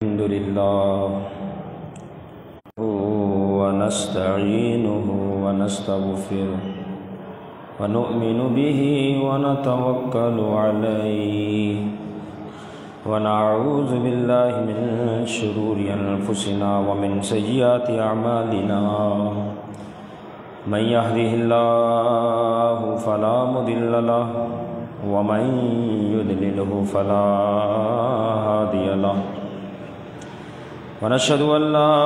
الحمد لله ونستعينه ونستغفره ونؤمن به ونتوكل عليه ونعوذ بالله من شرور أنفسنا ومن سيئات أعمالنا من يهده الله فلا مضل له ومن يضلله فلا هادي له ونشهد أن لا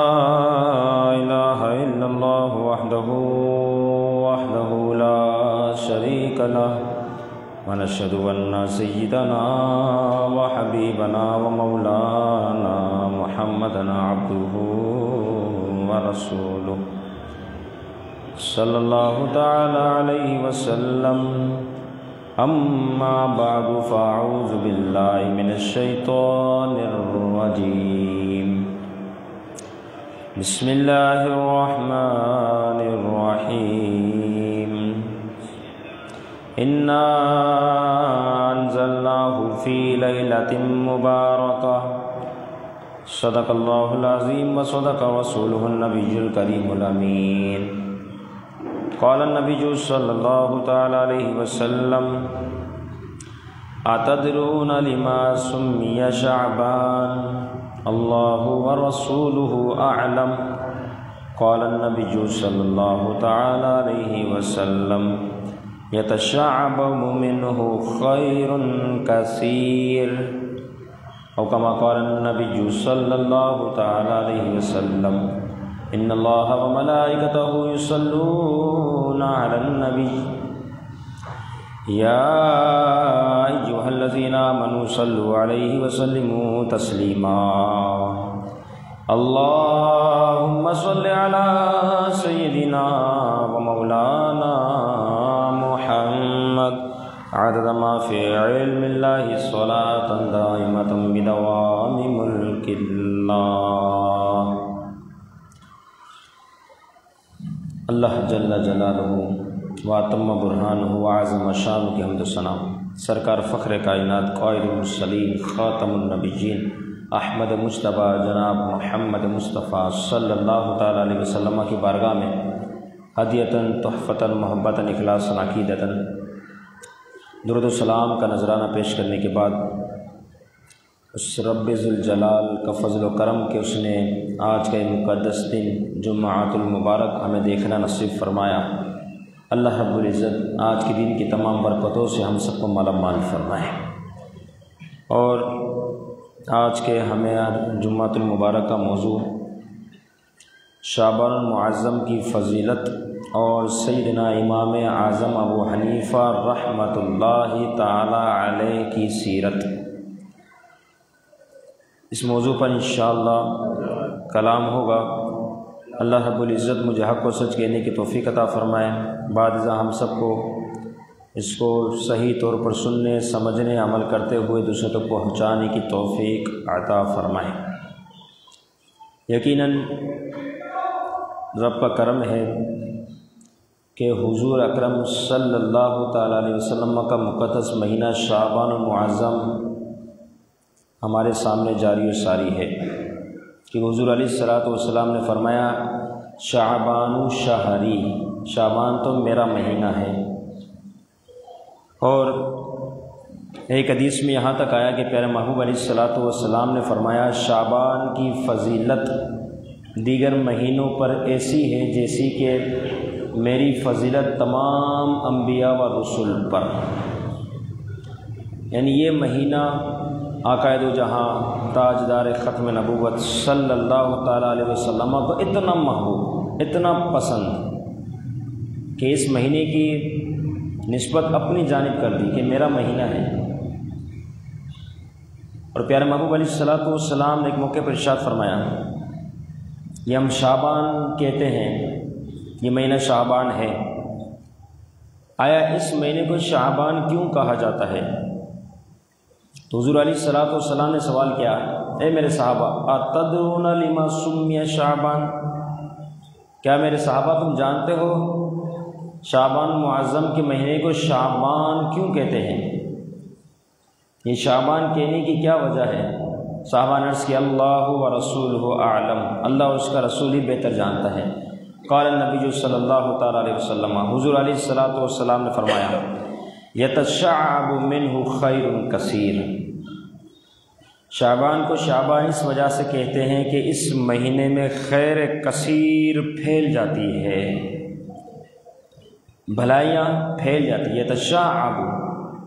إله إلا الله وحده لا شريك له ونشهد أن سيدنا وحبيبنا ومولانا محمدا عبده ورسوله صلى الله تعالى عليه وسلم. أما بعد فأعوذ بالله من الشيطان الرجيم. بسم الله الرحمن الرحيم. إنا أنزلناه في ليلة مباركة صدق الله العظيم وصدق رسوله النبي الكريم الأمين. قال النبي صلى الله تعالى عليه وسلم: أتدرون لما سمي شعبان؟ الله ورسوله أعلم. قال النبي صلى الله تعالى عليه وسلم: يتشعب منه خير كثير. أو كما قال النبي صلى الله تعالى عليه وسلم: إن الله وملائكته يصلون على النبي يا أيها الذين آمنوا صلوا عليه وسلموا تسليما. اللهم صل على سيدنا ومولانا محمد عدد ما في علم الله صلاة دائمة بدوام ملك الله. اللہ جل جلالہ واتم برہانہ وعظم شانہ کی حمد و ثنا سرکار فخر کائنات قائد المرسلین خاتم النبیین احمد مجتبی جناب محمد مصطفیٰ صلی اللہ تعالیٰ علیہ وسلم کی بارگاہ میں ہدیتاً تحفتاً محبتاً اخلاصاً عقیدتاً درود و سلام کا نذرانہ پیش کرنے کے بعد اس رب ذوالجلال کا فضل و کرم کہ اس نے آج کا مقدس دن جمعۃ المبارک ہمیں دیکھنا نصیب فرمایا. اللہ رب العزت آج کے دن کی تمام برکتوں سے ہم سب کو مالا مال فرمائے. اور آج کے ہمیں جمعۃ المبارک کا موضوع شعبان المعظم کی فضیلت اور سیدنا امام اعظم ابو حنیفہ رحمۃ اللہ تعالی علیہ کی سیرت. اس موضوع پر انشاءاللہ کلام ہوگا. اللہ رب العزت مجھے حق و سچ کہنے کی توفیق عطا فرمائے. بعد ازاں ہم سب کو اس کو صحیح طور پر سننے سمجھنے عمل کرتے ہوئے دوسروں تک پہنچانے کی توفیق عطا فرمائے. یقیناً رب کا کرم ہے کہ حضور اکرم صلی اللہ تعالیٰ علیہ وسلم کا مقدس مہینہ شعبان المعظم ہمارے سامنے جاری و ساری ہے کہ حضور علیہ الصلوۃ نے فرمایا: شعبان شہری، شعبان تو میرا مہینہ ہے. اور ایک حدیث میں یہاں تک آیا کہ پیارے محبوب علیہ الصلوۃ نے فرمایا: شعبان کی فضیلت دیگر مہینوں پر ایسی ہے جیسی کہ میری فضیلت تمام انبیاء و رسول پر. یعنی یہ مہینہ آقائے دو جہاں تاجدار ختم نبوت صلی اللہ تعالیٰ علیہ وسلم کو اتنا محبوب، اتنا پسند کہ اس مہینے کی نسبت اپنی جانب کر دی کہ میرا مہینہ ہے. اور پیارے محبوب علیہ الصلوۃ نے ایک موقع پر ارشاد فرمایا: یہ ہم شعبان کہتے ہیں، یہ مہینہ شعبان ہے. آیا اس مہینے کو شعبان کیوں کہا جاتا ہے؟ تو حضور علیہ الصلوۃ نے سوال کیا: اے میرے صحابہ، اتدرون لما سمی شعبان؟ کیا میرے صحابہ تم جانتے ہو شعبان معظم کے مہینے کو شعبان کیوں کہتے ہیں؟ یہ شعبان کہنے کی کیا وجہ ہے؟ صحابہ نے عرض کیا اللہ و رسولہ اعلم، اللہ اور اس کا رسول ہی بہتر جانتا ہے۔ قال النبی صلی اللہ تعالیٰ علیہ وسلم، حضور علیہ الصلاۃ والسلام نے فرمایا یتشعب منہ خیر کثیر، شعبان کو شعبان اس وجہ سے کہتے ہیں کہ اس مہینے میں خیر کثیر پھیل جاتی ہے، بھلائیاں پھیل جاتی ہے، یتشعب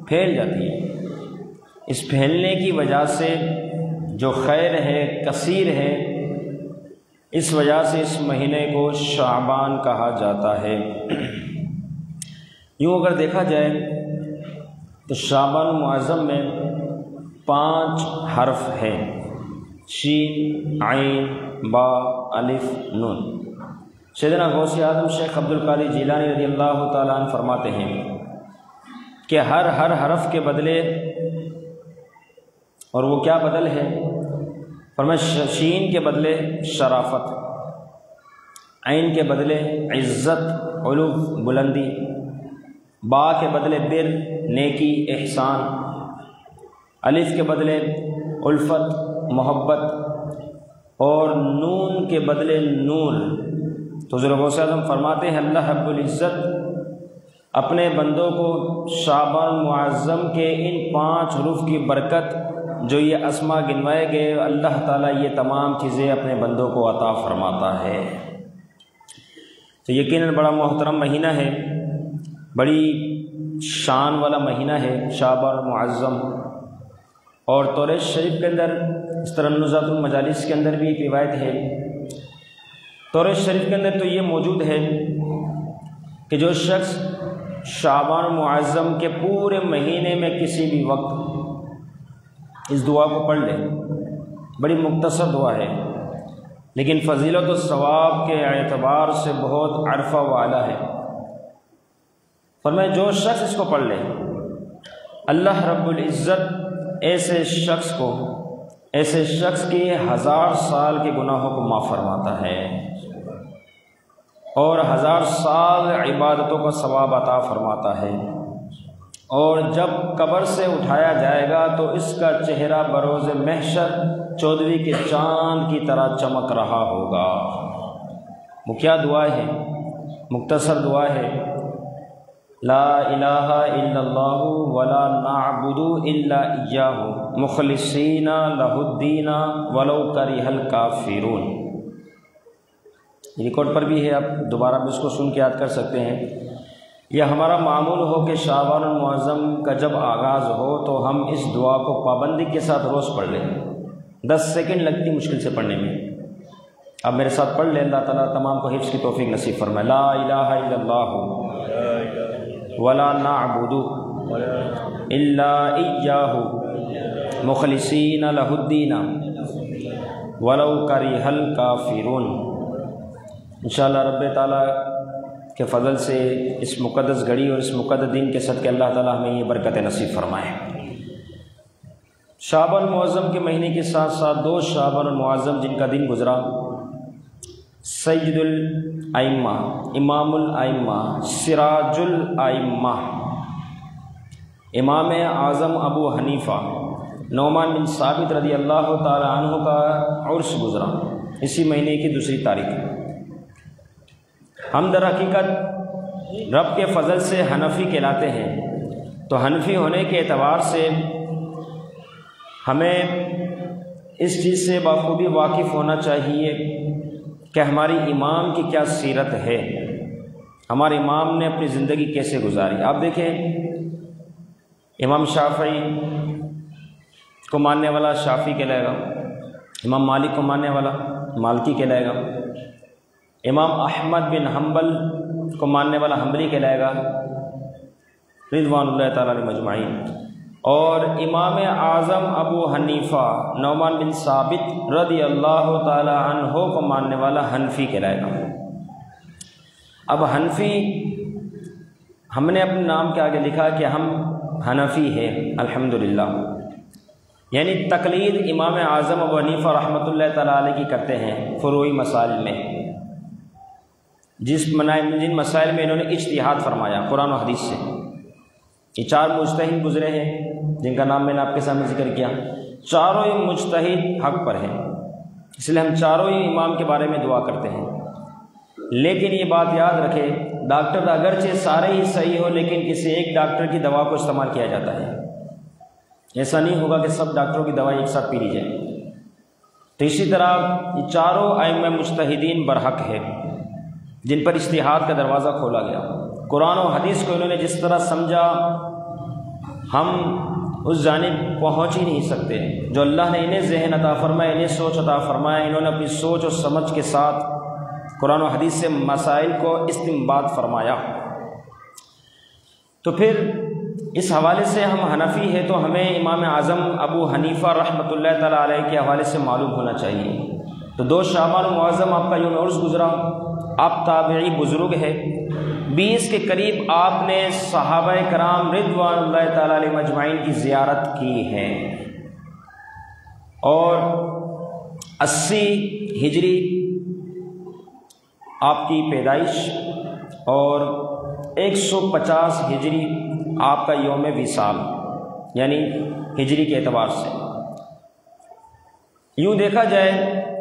پھیل جاتی ہے۔ اس پھیلنے کی وجہ سے جو خیر ہے کثیر ہے، اس وجہ سے اس مہینے کو شعبان کہا جاتا ہے۔ یوں اگر دیکھا جائے تو شعبان معظم میں 5 حرف ہیں، شین، عین، با، الف، نون۔ سیدنا غوث اعظم شیخ عبد القادر جیلانی رضی اللہ تعالیٰ عنہ فرماتے ہیں کہ ہر حرف کے بدلے، اور وہ کیا بدل ہے؟ فرمایا شین کے بدلے شرافت، عین کے بدلے عزت، علو، بلندی، با کے بدلے بر، نیکی، احسان، الف کے بدلے الفت، محبت، اور نون کے بدلے نور۔ تو حضور غوث اعظم فرماتے ہیں اللہ رب العزت اپنے بندوں کو شعبان معظم کے ان 5 حروف کی برکت جو یہ اسماء گنوائے گئے، اللہ تعالیٰ یہ تمام چیزیں اپنے بندوں کو عطا فرماتا ہے۔ تو یقیناً بڑا محترم مہینہ ہے، بڑی شان والا مہینہ ہے شعبان معظم۔ اور توریت شریف کے اندر اس طرح نزہۃ المجالس کے اندر بھی ایک روایت ہے، توریت شریف کے اندر تو یہ موجود ہے کہ جو شخص شعبان معظم کے پورے مہینے میں کسی بھی وقت اس دعا کو پڑھ لے، بڑی مختصر دعا ہے لیکن فضیلت و ثواب کے اعتبار سے بہت عرفہ والا ہے۔ فرمایا جو شخص اس کو پڑھ لے، اللہ رب العزت ایسے شخص کی 1000 سال کے گناہوں کو معاف فرماتا ہے اور 1000 سال عبادتوں کا ثواب عطا فرماتا ہے، اور جب قبر سے اٹھایا جائے گا تو اس کا چہرہ بروز محشر 14ویں کے چاند کی طرح چمک رہا ہوگا۔ وہ کیا دعا ہے؟ مختصر دعا ہے، لا الہ الا اللہ ولا نعبد الا ایاہ مخلصین لہ الدین ولو کرہ الکافرون۔ ریکارڈ پر بھی ہے، آپ دوبارہ بھی اس کو سن کے یاد کر سکتے ہیں۔ یہ ہمارا معمول ہو کہ شعبان المعظم کا جب آغاز ہو تو ہم اس دعا کو پابندی کے ساتھ روز پڑھ لیں۔ 10 سیکنڈ لگتی مشکل سے پڑھنے میں، اب میرے ساتھ پڑھ لیں، اللہ تعالیٰ تمام کو حفظ کی توفیق نصیب فرمائے۔ لا الہ الا اللہ ولا نعبد الا ایاہ مخلصین لہ الدین ولو کرہ الکافرون۔ انشاءاللہ رب تعالیٰ کے فضل سے اس مقدس گھڑی اور اس مقدس دن کے صدقے اللہ تعالیٰ ہمیں یہ برکت نصیب فرمائے۔ شعبان المعظم کے مہینے کے ساتھ ساتھ 2 شعبان المعظم جن کا دن گزرا، سید الائمہ، امام الائمہ، سراج الائمہ، امام اعظم ابو حنیفہ نعمان بن ثابت رضی اللہ تعالی عنہ کا عرس گزرا اسی مہینے کی 2 تاریخ۔ ہم در حقیقت رب کے فضل سے حنفی کہلاتے ہیں، تو حنفی ہونے کے اعتبار سے ہمیں اس چیز سے بخوبی واقف ہونا چاہیے کہ ہماری امام کی کیا سیرت ہے، ہمارے امام نے اپنی زندگی کیسے گزاری۔ آپ دیکھیں امام شافعی کو ماننے والا شافعی کہلائے گا، امام مالک کو ماننے والا مالکی کہلائے گا، امام احمد بن حنبل کو ماننے والا حنبلی کہلائے گا رضوان اللہ تعالیٰ علیہ مجمعین، اور امام اعظم ابو حنیفہ نعمان بن ثابت رضی اللہ تعالیٰ عنہ کو ماننے والا حنفی کہلائے گا۔ اب حنفی ہم نے اپنے نام کے آگے لکھا کہ ہم حنفی ہیں الحمدللہ، یعنی تقلید امام اعظم ابو حنیفہ رحمۃ اللہ تعالیٰ علیہ کی کرتے ہیں فروعی مسائل میں، جن مسائل میں انہوں نے اجتہاد فرمایا قرآن و حدیث سے۔ یہ 4 مجتہد گزرے ہیں جن کا نام میں نے آپ کے سامنے ذکر کیا، چاروں ہی مجتہد حق پر ہیں، اس لیے ہم چاروں ہی امام کے بارے میں دعا کرتے ہیں۔ لیکن یہ بات یاد رکھے، ڈاکٹر اگرچہ سارے ہی صحیح ہو لیکن کسی ایک ڈاکٹر کی دوا کو استعمال کیا جاتا ہے، ایسا نہیں ہوگا کہ سب ڈاکٹروں کی دوا ایک ساتھ پی لی جائے۔ تو اسی طرح یہ چاروں ائمہ مجتہدین برحق ہے جن پر اجتہاد کا دروازہ کھولا گیا۔ قرآن و حدیث کو انہوں نے جس طرح سمجھا ہم اس جانب پہنچ ہی نہیں سکتے۔ جو اللہ نے انہیں ذہن عطا فرمایا، انہیں سوچ عطا فرمایا، انہوں نے اپنی سوچ اور سمجھ کے ساتھ قرآن و حدیث سے مسائل کو استنباط فرمایا۔ تو پھر اس حوالے سے ہم حنفی ہیں تو ہمیں امام اعظم ابو حنیفہ رحمۃ اللہ تعالیٰ علیہ کے حوالے سے معلوم ہونا چاہیے۔ تو 2 شعبان المعظم آپ کا یوم عرس گزرا، آپ تابعی بزرگ ہے، 20 کے قریب آپ نے صحابہ کرام رضوان اللہ تعالیٰ علیہ مجمعین کی زیارت کی ہے، اور 80 ہجری آپ کی پیدائش اور 150 ہجری آپ کا یوم وصال، یعنی ہجری کے اعتبار سے یوں دیکھا جائے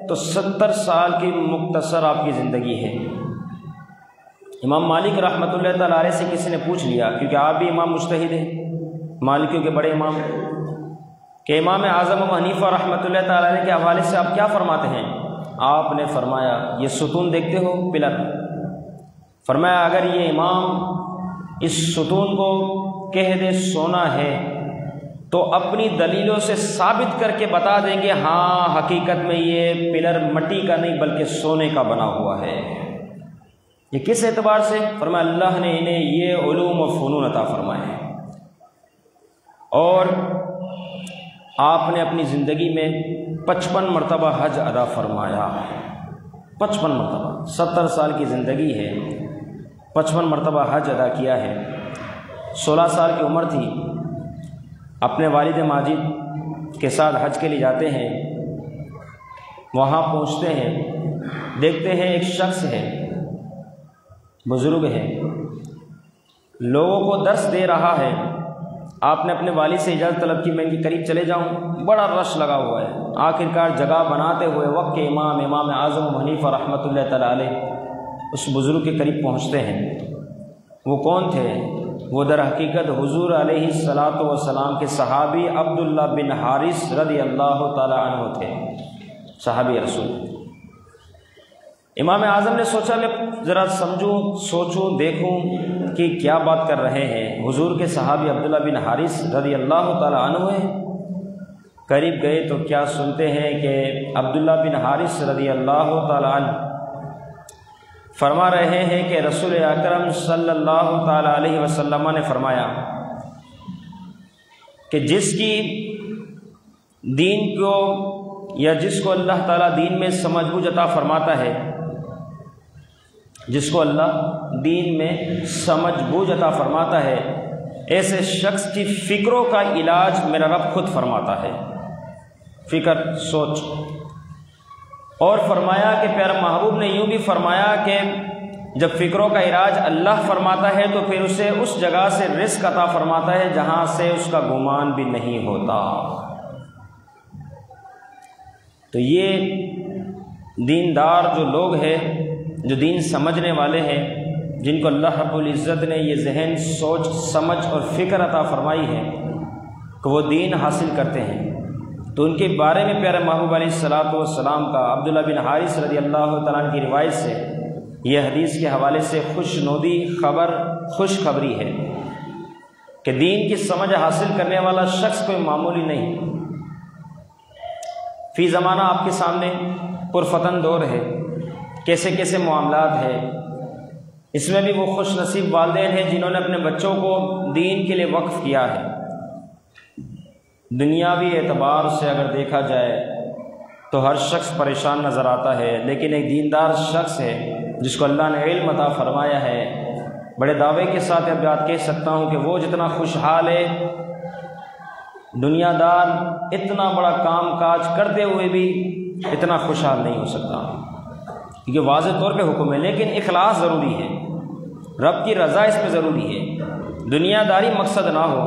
تو 70 سال کی مختصر آپ کی زندگی ہے۔ امام مالک رحمۃ اللہ تعالیٰ علیہ سے کسی نے پوچھ لیا، کیونکہ آپ بھی امام مجتہد ہیں، مالکیوں کے بڑے امام، کہ امام اعظم ابو حنیفہ رحمۃ اللہ تعالیٰ علیہ کے حوالے سے آپ کیا فرماتے ہیں؟ آپ نے فرمایا یہ ستون دیکھتے ہو، پلر، فرمایا اگر یہ امام اس ستون کو کہہ دے سونا ہے تو اپنی دلیلوں سے ثابت کر کے بتا دیں گے ہاں حقیقت میں یہ پلر مٹی کا نہیں بلکہ سونے کا بنا ہوا ہے۔ یہ کس اعتبار سے؟ فرمایا اللہ نے انہیں یہ علوم و فنون عطا فرمائے ہیں، اور آپ نے اپنی زندگی میں 55 مرتبہ حج ادا فرمایا۔ 55 مرتبہ، 70 سال کی زندگی ہے، 55 مرتبہ حج ادا کیا ہے۔ 16 سال کی عمر تھی، اپنے والد ماجد کے ساتھ حج کے لیے جاتے ہیں، وہاں پہنچتے ہیں، دیکھتے ہیں ایک شخص ہے، بزرگ ہے، لوگوں کو درس دے رہا ہے۔ آپ نے اپنے والد سے اجازت طلب کی میں ان کے قریب چلے جاؤں، بڑا رش لگا ہوا ہے۔ آخرکار جگہ بناتے ہوئے وقت کے امام اعظم ابو حنیفہ رحمۃ اللہ تعالیٰ علیہ اس بزرگ کے قریب پہنچتے ہیں۔ وہ کون تھے؟ وہ در حقیقت حضور علیہ الصلاۃ والسلام کے صحابی عبداللہ بن حارث رضی اللہ تعالیٰ عنہ تھے، صحابی رسول۔ امام اعظم نے سوچا میں ذرا سمجھوں، سوچوں، دیکھوں کہ کیا بات کر رہے ہیں۔ حضور کے صحابی عبداللہ بن حارث رضی اللہ تعالیٰ عنہ ہیں۔ قریب گئے تو کیا سنتے ہیں کہ عبداللہ بن حارث رضی اللہ تعالیٰ عنہ فرما رہے ہیں کہ رسول اکرم صلی اللہ تعالیٰ علیہ وسلم نے فرمایا کہ جس کی دین کو یا جس کو اللہ تعالیٰ دین میں سمجھ بوجھ عطا فرماتا ہے، جس کو اللہ دین میں سمجھ بوجھ عطا فرماتا ہے، ایسے شخص کی فکروں کا علاج میرا رب خود فرماتا ہے۔ فکر، سوچ۔ اور فرمایا کہ پیارا محبوب نے یوں بھی فرمایا کہ جب فکروں کا علاج اللہ فرماتا ہے تو پھر اسے اس جگہ سے رزق عطا فرماتا ہے جہاں سے اس کا گمان بھی نہیں ہوتا۔ تو یہ دیندار جو لوگ ہیں، جو دین سمجھنے والے ہیں، جن کو اللہ رب العزت نے یہ ذہن، سوچ، سمجھ اور فکر عطا فرمائی ہے کہ وہ دین حاصل کرتے ہیں، تو ان کے بارے میں پیارے محبوب علیہ الصلاۃ والسلام کا عبداللہ بن حارث رضی اللہ تعالیٰ عنہ کی روایت سے یہ حدیث کے حوالے سے خوشنودی خبر، خوشخبری ہے کہ دین کی سمجھ حاصل کرنے والا شخص کوئی معمولی نہیں۔ فی زمانہ آپ کے سامنے پرفتن دور ہے، کیسے کیسے معاملات ہیں۔ اس میں بھی وہ خوش نصیب والدین ہیں جنہوں نے اپنے بچوں کو دین کے لیے وقف کیا ہے۔ دنیاوی اعتبار سے اگر دیکھا جائے تو ہر شخص پریشان نظر آتا ہے، لیکن ایک دیندار شخص ہے جس کو اللہ نے علم عطا فرمایا ہے، بڑے دعوے کے ساتھ اب بات کہہ سکتا ہوں کہ وہ جتنا خوشحال ہے، دنیا دار اتنا بڑا کام کاج کرتے ہوئے بھی اتنا خوشحال نہیں ہو سکتا، کیونکہ واضح طور پہ حکم ہے، لیکن اخلاص ضروری ہے، رب کی رضا اس میں ضروری ہے۔ دنیا داری مقصد نہ ہو،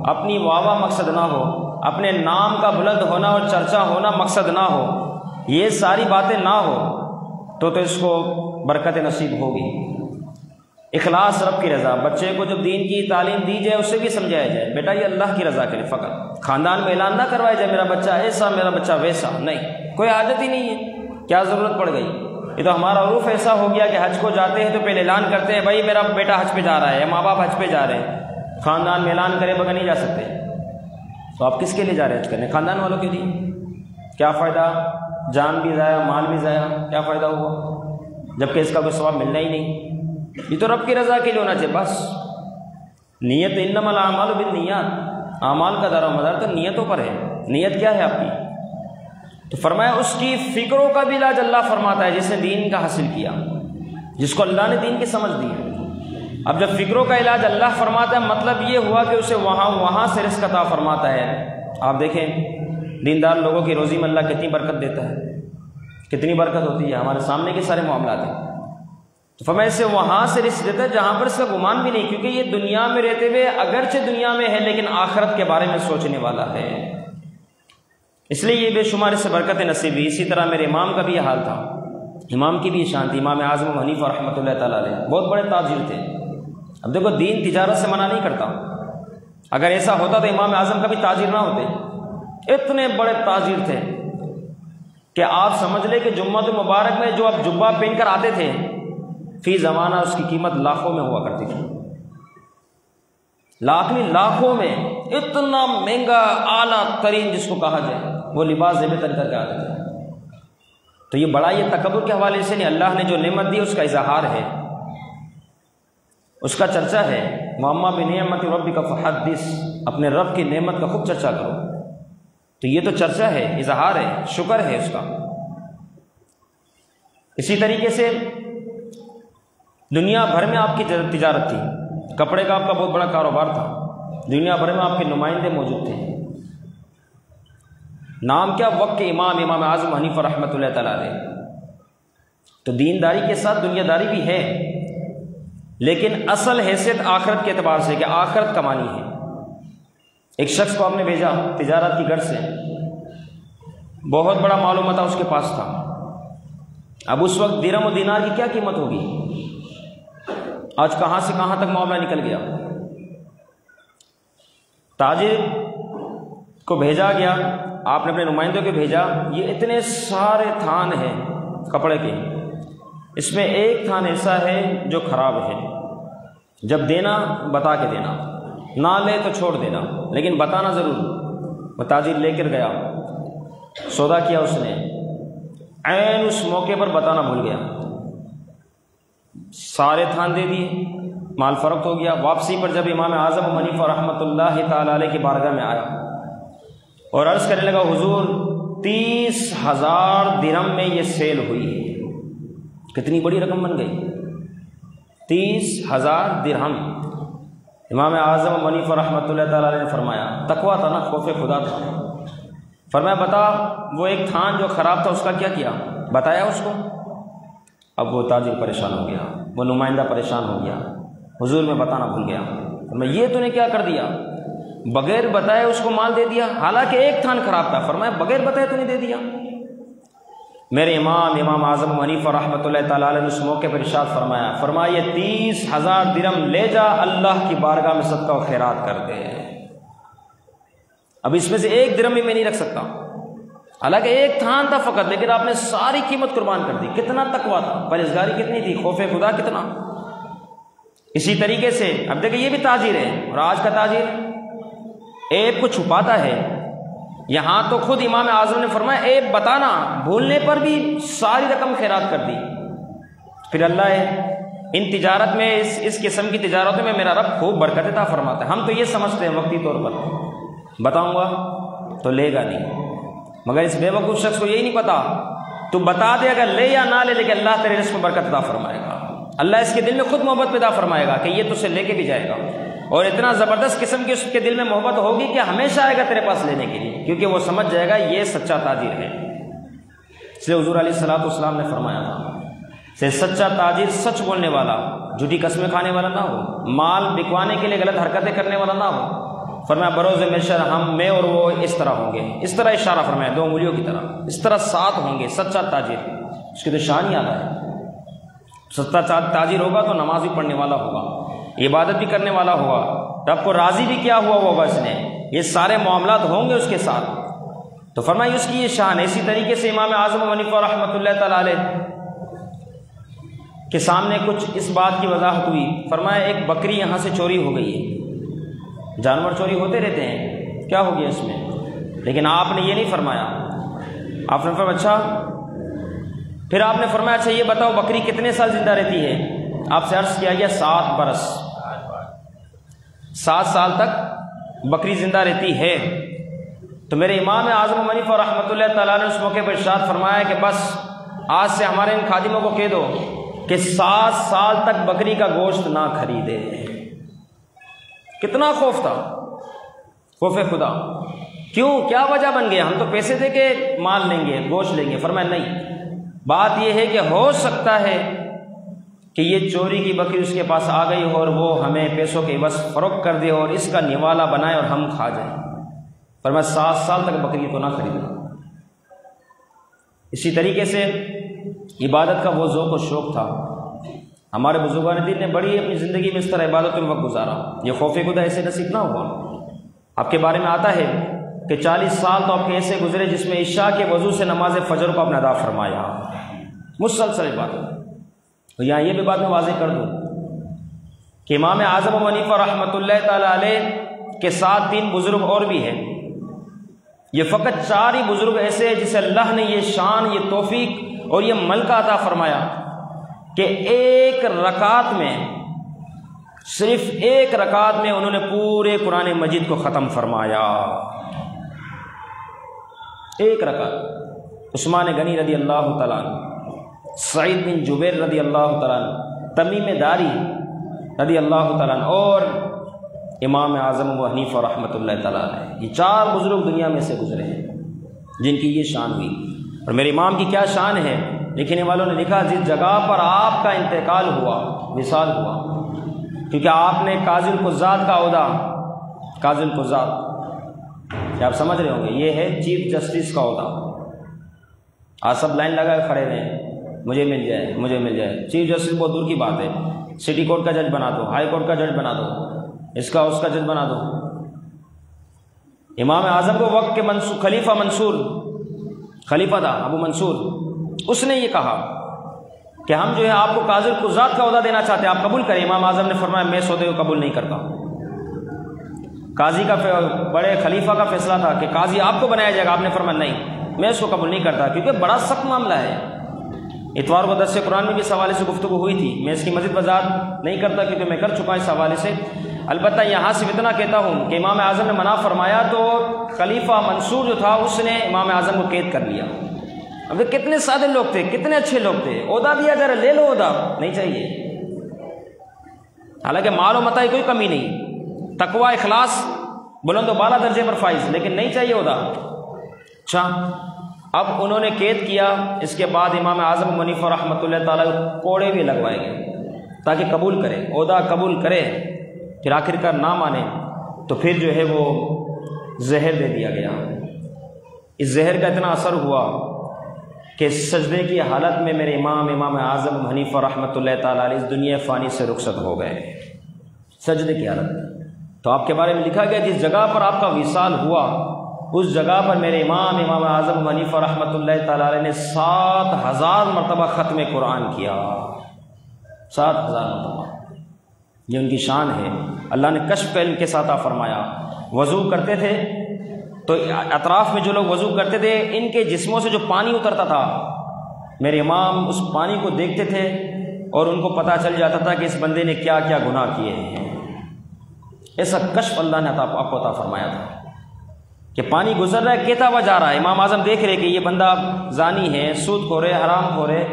اپنی واہ مقصد نہ ہو، اپنے نام کا بلند ہونا اور چرچا ہونا مقصد نہ ہو، یہ ساری باتیں نہ ہو تو اس کو برکت نصیب ہوگی۔ اخلاص، رب کی رضا، بچے کو جب دین کی تعلیم دی جائے اسے بھی سمجھایا جائے بیٹا یہ اللہ کی رضا کے لیے فقط، خاندان میں اعلان نہ کروایا جائے میرا بچہ ایسا میرا بچہ ویسا، نہیں، کوئی حاجت ہی نہیں ہے، کیا ضرورت پڑ گئی؟ یہ تو ہمارا عروف ایسا ہو گیا کہ حج کو جاتے ہیں تو پہلے اعلان کرتے ہیں بھائی میرا بیٹا حج پہ جا رہا ہے، ماں باپ حج پہ جا رہے ہیں، خاندان میں اعلان کرے بغیر نہیں جا سکتے، تو آپ کس کے لیے جا رہے ہیں حج کرنے؟ خاندان والوں کے لیے۔ کیا فائدہ؟ جان بھی ضائع، مال بھی ضائع، کیا فائدہ ہوا جبکہ اس کا کوئی ثواب ملنا ہی نہیں۔ یہ تو رب کی رضا کے لیے ہونا چاہیے بس۔ نیت، انما الاعمال بالنیات، اعمال کا دار و مدار تو نیتوں پر ہے۔ نیت کیا ہے آپ کی؟ تو فرمایا اس کی فکروں کا بھی علاج اللہ فرماتا ہے جس نے دین کا حاصل کیا، جس کو اللہ نے دین کی سمجھ دی ہے۔ اب جب فکروں کا علاج اللہ فرماتا ہے مطلب یہ ہوا کہ اسے وہاں سے رزق عطا فرماتا ہے۔ آپ دیکھیں دیندار لوگوں کی روزی میں اللہ کتنی برکت دیتا ہے، کتنی برکت ہوتی ہے، ہمارے سامنے کے سارے معاملات ہیں۔ تو فرمایا اسے وہاں سے رزق دیتا ہے جہاں پر اس کا گمان بھی نہیں، کیونکہ یہ دنیا میں رہتے ہوئے اگرچہ دنیا میں ہے لیکن آخرت کے بارے میں سوچنے والا ہے، اس لیے یہ بے شمار اس سے برکت نصیب ہوئی۔ اسی طرح میرے امام کا بھی یہ حال تھا، امام کی بھی یہ شان تھی، امام اعظم ابو حنیفہ رحمۃ اللہ تعالیٰ علیہ، بہت بڑے تاجر تھے۔ اب دیکھو دین تجارت سے منع نہیں کرتا، اگر ایسا ہوتا تو امام اعظم کا بھی تاجر نہ ہوتے، اتنے بڑے تاجر تھے کہ آپ سمجھ لیں کہ جمعۃ المبارک میں جو آپ جبہ پہن کر آتے تھے فی زمانہ اس کی قیمت لاکھوں میں ہوا کرتی تھی، لاکھوں میں، اتنا مہنگا اعلیٰ ترین جس کو کہا جائے وہ لباس زیب تن کر کے آتے تھے۔ تو یہ بڑا یہ تکبر کے حوالے سے نہیں، اللہ نے جو نعمت دی اس کا اظہار ہے، اس کا چرچا ہے۔ واما بنعمت ربک فحدث، اپنے رب کی نعمت کا خوب چرچا کرو، تو یہ تو چرچا ہے، اظہار ہے، شکر ہے اس کا۔ اسی طریقے سے دنیا بھر میں آپ کی تجارت تھی، کپڑے کا آپ کا بہت بڑا کاروبار تھا، دنیا بھر میں آپ کے نمائندے موجود تھے۔ نام کیا؟ وقت کے امام اعظم حنیفہ رحمۃ اللہ تعالیٰ علیہ۔ تو دینداری کے ساتھ دنیا داری بھی ہے، لیکن اصل حیثیت آخرت کے اعتبار سے کہ آخرت کمانی ہے۔ ایک شخص کو آپ نے بھیجا تجارت کی غرض سے، بہت بڑا معلومات اس کے پاس تھا۔ اب اس وقت درہم و دینار کی کیا قیمت ہوگی؟ آج کہاں سے کہاں تک معاملہ نکل گیا۔ تاجر کو بھیجا گیا، آپ نے اپنے نمائندوں کو بھیجا، یہ اتنے سارے تھان ہیں کپڑے کے، اس میں ایک تھان ایسا ہے جو خراب ہے، جب دینا بتا کے دینا، نہ لے تو چھوڑ دینا لیکن بتانا ضرور۔ وہ تاجر لے کر گیا، سودا کیا اس نے، عین اس موقع پر بتانا بھول گیا، سارے تھان دے دیے، مال فروخت ہو گیا۔ واپسی پر جب امام اعظم ابو حنیفہ رحمۃ اللہ تعالیٰ علیہ کی بارگاہ میں آیا اور عرض کرنے لگا حضور 30,000 درہم میں یہ سیل ہوئی ہے، کتنی بڑی رقم بن گئی، 30,000 درہم۔ امام اعظم ابو حنیفہ رحمۃ اللہ تعالیٰ علیہ نے فرمایا، تقویٰ تھا نا، خوف خدا تھا، فرمایا بتا وہ ایک تھان جو خراب تھا اس کا کیا کیا؟ بتایا اس کو۔ اب وہ تاجر پریشان ہو گیا، وہ نمائندہ پریشان ہو گیا، حضور میں بتانا بھول گیا۔ میں یہ تو نے کیا کر دیا، بغیر بتائے اس کو مال دے دیا، حالانکہ ایک تھان خراب تھا۔ فرمایا بغیر بتائے تو نے دے دیا۔ میرے امام اعظم ابو حنیفہ رحمۃ اللہ تعالیٰ علیہ نے اس موقع پر ارشاد فرمایا یہ 30,000 درہم لے جا، اللہ کی بارگاہ میں صدقہ و خیرات کر دے۔ اب اس میں سے ایک درہم بھی میں نہیں رکھ سکتا، حالانکہ ایک تھان تھا فقط، لیکن آپ نے ساری قیمت قربان کر دی۔ کتنا تقویٰ تھا، پرہیزگاری کتنی تھی، خوف خدا کتنا۔ اسی طریقے سے اب دیکھیں یہ بھی تاجر ہے، اور آج کا تاجر عیب کو چھپاتا ہے۔ یہاں تو خود امام اعظم نے فرمایا عیب بتانا، بھولنے پر بھی ساری رقم خیرات کر دی۔ پھر اللہ ہے ان تجارت میں، اس قسم کی تجارتوں میں میرا رب خوب برکت عطا فرماتا ہے۔ ہم تو یہ سمجھتے ہیں وقتی طور پر بتاؤں گا تو لے گا نہیں، مگر اس بے وقوف شخص کو یہی نہیں پتا، تو بتا دے اگر لے یا نہ لے، لیکن اللہ تیرے رزق میں برکت عطا فرمائے گا، اللہ اس کے دل میں خود محبت پیدا فرمائے گا کہ یہ تجھ سے لے کے بھی جائے گا، اور اتنا زبردست قسم کی اس کے دل میں محبت ہوگی کہ ہمیشہ آئے گا تیرے پاس لینے کے لیے، کیونکہ وہ سمجھ جائے گا یہ سچا تاجر ہے۔ اس لیے حضور علیہ الصلوۃ والسلام نے فرمایا تھا کہ سچا تاجر سچ بولنے والا، جھوٹی قسمیں کھانے والا نہ ہو، مال بکوانے کے لیے غلط حرکتیں کرنے والا نہ ہو، فرمایا بروز محشر میں اور وہ اس طرح ہوں گے، اس طرح اشارہ فرمایا 2 انگلیوں کی طرح، اس طرح 7 ہوں گے سچا تاجر، اس کی تو شان ہی آتا ہے۔ سچا تاجر ہوگا تو نماز بھی پڑھنے والا ہوگا، عبادت بھی کرنے والا ہوگا، رب کو راضی بھی کیا ہوا ہوگا اس نے، یہ سارے معاملات ہوں گے اس کے ساتھ۔ تو فرمایا اس کی یہ شان ہے۔ اسی طریقے سے امام اعظم ابو حنیفہ رحمۃ اللہ تعالی علیہ کے سامنے کچھ اس بات کی وضاحت ہوئی، فرمایا ایک بکری یہاں سے چوری ہو گئی ہے، جانور چوری ہوتے رہتے ہیں، کیا ہو گیا اس میں؟ لیکن آپ نے یہ نہیں فرمایا، آپ نے فرمایا اچھا، پھر آپ نے فرمایا اچھا یہ بتاؤ بکری کتنے سال زندہ رہتی ہے؟ آپ سے عرض کیا گیا 7 برس، 7 سال تک بکری زندہ رہتی ہے۔ تو میرے امام اعظم ابو حنیفہ رحمۃ اللہ تعالیٰ نے اس موقع پر ارشاد فرمایا کہ بس آج سے ہمارے ان خادموں کو کہہ دو کہ 7 سال تک بکری کا گوشت نہ خریدے۔ کتنا خوف تھا، خوف خدا۔ کیوں؟ کیا وجہ بن گیا؟ ہم تو پیسے دے کے مال لیں گے، گوشت لیں گے۔ فرمایا نہیں، بات یہ ہے کہ ہو سکتا ہے کہ یہ چوری کی بکری اس کے پاس آ گئی ہو اور وہ ہمیں پیسوں کے عوض فروخت کر دے اور اس کا نوالا بنائے اور ہم کھا جائیں۔ فرمایا 7 سال تک بکری کو نہ خریدنا۔ اسی طریقے سے عبادت کا وہ ذوق و شوق تھا، ہمارے بزرگان دین نے بڑی اپنی زندگی میں اس طرح عبادت الوقت گزارا، یہ خوف خدا ایسے نصیب نہ ہوا۔ آپ کے بارے میں آتا ہے کہ 40 سال تو آپ کے ایسے گزرے جس میں عشاء کے وضو سے نماز فجر کو آپ نے ادا فرمایا، مسلسل عبادت۔ تو یہاں یہ بھی بات میں واضح کر دوں کہ امام اعظم ابو حنیفہ رحمۃ اللہ تعالی علیہ کے ساتھ 3 بزرگ اور بھی ہیں، یہ فقط 4 ہی بزرگ ایسے ہیں جسے اللہ نے یہ شان، یہ توفیق اور یہ ملکہ عطا فرمایا کہ ایک رکعت میں، صرف ایک رکعت میں انہوں نے پورے قرآن مجید کو ختم فرمایا، ایک رکعت۔ عثمان غنی رضی اللہ تعالیٰ عنہ، سعید بن جبیر رضی اللہ تعالیٰ عنہ، تمیم داری رضی اللہ تعالیٰ عنہ اور امام اعظم ابو حنیفہ رحمۃ اللہ تعالیٰ علیہ، یہ 4 بزرگ دنیا میں سے گزرے ہیں جن کی یہ شان ہوئی۔ اور میرے امام کی کیا شان ہے؟ لکھنے والوں نے لکھا جس جگہ پر آپ کا انتقال ہوا، وصال ہوا، کیونکہ آپ نے قاضی القضات کا عہدہ، قاضی القضات کیا آپ سمجھ رہے ہوں گے، یہ ہے چیف جسٹس کا عہدہ۔ آج سب لائن لگا کے کھڑے رہے، مجھے مل جائے، مجھے مل جائے۔ چیف جسٹس بہت دور کی بات ہے، سٹی کورٹ کا جج بنا دو، ہائی کورٹ کا جج بنا دو، اس کا اس کا جج بنا دو۔ امام اعظم کو وقت کے خلیفہ منصور، خلیفہ تھا ابو منصور، اس نے یہ کہا کہ ہم جو ہے آپ کو قاضی القضات کا عہدہ دینا چاہتے ہیں، آپ قبول کریں۔ امام اعظم نے فرمایا میں سودے کو قبول نہیں کرتا۔ قاضی کا بڑے خلیفہ کا فیصلہ تھا کہ قاضی آپ کو بنایا جائے گا، آپ نے فرمایا نہیں میں اس کو قبول نہیں کرتا، کیونکہ بڑا سخت معاملہ ہے۔ اتوار کو درس قرآن میں بھی اس حوالے سے گفتگو ہوئی تھی، میں اس کی مزید وضاحت نہیں کرتا کیونکہ میں کر چکا اس حوالے سے۔ البتہ یہاں سے اتنا کہتا ہوں کہ امام اعظم نے منع فرمایا تو خلیفہ منصور جو تھا اس نے امام اعظم کو قید کر لیا۔ اب کتنے سادے لوگ تھے، کتنے اچھے لوگ تھے، عہدہ دیا جا رہا لے لو، عہدہ نہیں چاہیے، حالانکہ مال و متاع کی کوئی کمی نہیں، تقوی اخلاص بلند و بالا درجے پر فائز، لیکن نہیں چاہیے عہدہ۔ اچھا اب انہوں نے قید کیا، اس کے بعد امام اعظم ابو حنیفہ رحمۃ اللہ تعالیٰ کوڑے بھی لگوائے گئے تاکہ قبول کرے، عہدہ قبول کرے۔ پھر آخر کار نہ مانے تو پھر جو ہے وہ زہر دے دیا گیا۔ اس زہر کا اتنا اثر ہوا کہ سجدے کی حالت میں میرے امام اعظم ابو حنیفہ رحمۃ اللہ تعالیٰ علیہ اس دنیا فانی سے رخصت ہو گئے، سجدے کی حالت میں۔ تو آپ کے بارے میں لکھا گیا جس جگہ پر آپ کا وصال ہوا اس جگہ پر میرے امام اعظم ابو حنیفہ رحمۃ اللہ تعالیٰ علیہ نے 7000 مرتبہ ختم قرآن کیا، 7000 مرتبہ۔ یہ ان کی شان ہے، اللہ نے کشف کا علم کے ساتھ فرمایا۔ وضو کرتے تھے تو اطراف میں جو لوگ وضو کرتے تھے ان کے جسموں سے جو پانی اترتا تھا میرے امام اس پانی کو دیکھتے تھے اور ان کو پتہ چل جاتا تھا کہ اس بندے نے کیا کیا گناہ کیے ہیں۔ ایسا کشف اللہ نے آپ کو عطا فرمایا تھا کہ پانی گزر رہا ہے، کہتا ہوا جا رہا ہے، امام اعظم دیکھ رہے کہ یہ بندہ زانی ہے، سود خور ہے، حرام خور ہے،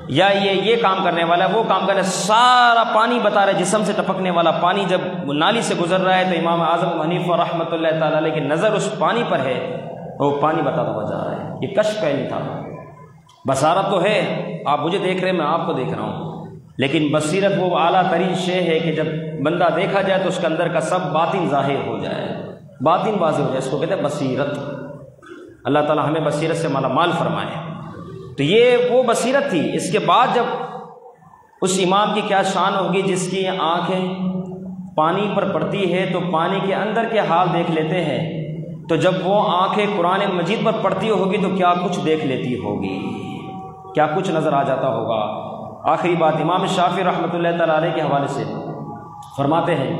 یا یہ کام کرنے والا ہے، وہ کام کرنے، سارا پانی بتا رہے، جسم سے ٹپکنے والا پانی جب نالی سے گزر رہا ہے تو امام اعظم ابو حنیفہ رحمۃ اللہ تعالیٰ علیہ کی نظر اس پانی پر ہے، وہ پانی بتاتا ہوا جا رہا ہے۔ یہ کشف کا علم تھا۔ بصارت تو ہے، آپ مجھے دیکھ رہے ہیں، میں آپ کو دیکھ رہا ہوں، لیکن بصیرت وہ اعلیٰ ترین شے ہے کہ جب بندہ دیکھا جائے تو اس کے اندر کا سب باطن ظاہر ہو جائے۔ باطن واضح ہو جائے، اس کو کہتے ہیں بصیرت۔ اللہ تعالیٰ ہمیں بصیرت سے مالا مال فرمائے۔ تو یہ وہ بصیرت تھی۔ اس کے بعد جب اس امام کی کیا شان ہوگی جس کی آنکھیں پانی پر پڑتی ہے تو پانی کے اندر کے حال دیکھ لیتے ہیں، تو جب وہ آنکھیں قرآن مجید پر پڑتی ہوگی تو کیا کچھ دیکھ لیتی ہوگی، کیا کچھ نظر آ جاتا ہوگا۔ آخری بات امام شافعی رحمۃ اللہ تعالیٰ علیہ کے حوالے سے فرماتے ہیں،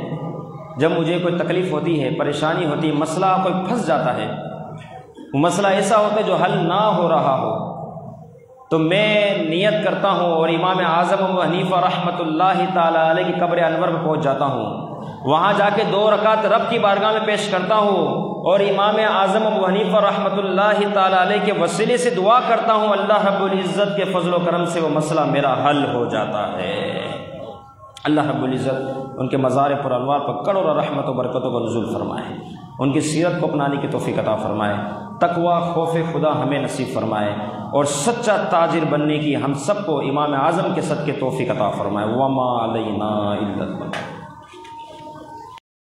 جب مجھے کوئی تکلیف ہوتی ہے، پریشانی ہوتی ہے، مسئلہ کوئی پھنس جاتا ہے، وہ مسئلہ ایسا ہوتا ہے جو حل نہ ہو رہا ہو، تو میں نیت کرتا ہوں اور امام اعظم ابو حنیفہ رحمۃ اللہ تعالیٰ علیہ کی قبر انور پر پہنچ جاتا ہوں، وہاں جا کے 2 رکعت رب کی بارگاہ میں پیش کرتا ہوں اور امام اعظم ابو حنیفہ رحمۃ اللہ تعالیٰ علیہ کے وسیلے سے دعا کرتا ہوں، اللہ رب العزت کے فضل و کرم سے وہ مسئلہ میرا حل ہو جاتا ہے۔ اللہ رب العزت ان کے مزار پر انوار پر کروڑوں رحمت و برکتوں کو نزول فرمائے، ان کی سیرت کو اپنانے کی توفیق عطا فرمائے، تقوی خوف خدا ہمیں نصیب فرمائے، اور سچا تاجر بننے کی ہم سب کو امام اعظم کے صدقے توفیق عطا فرمائے۔ وما علینا الا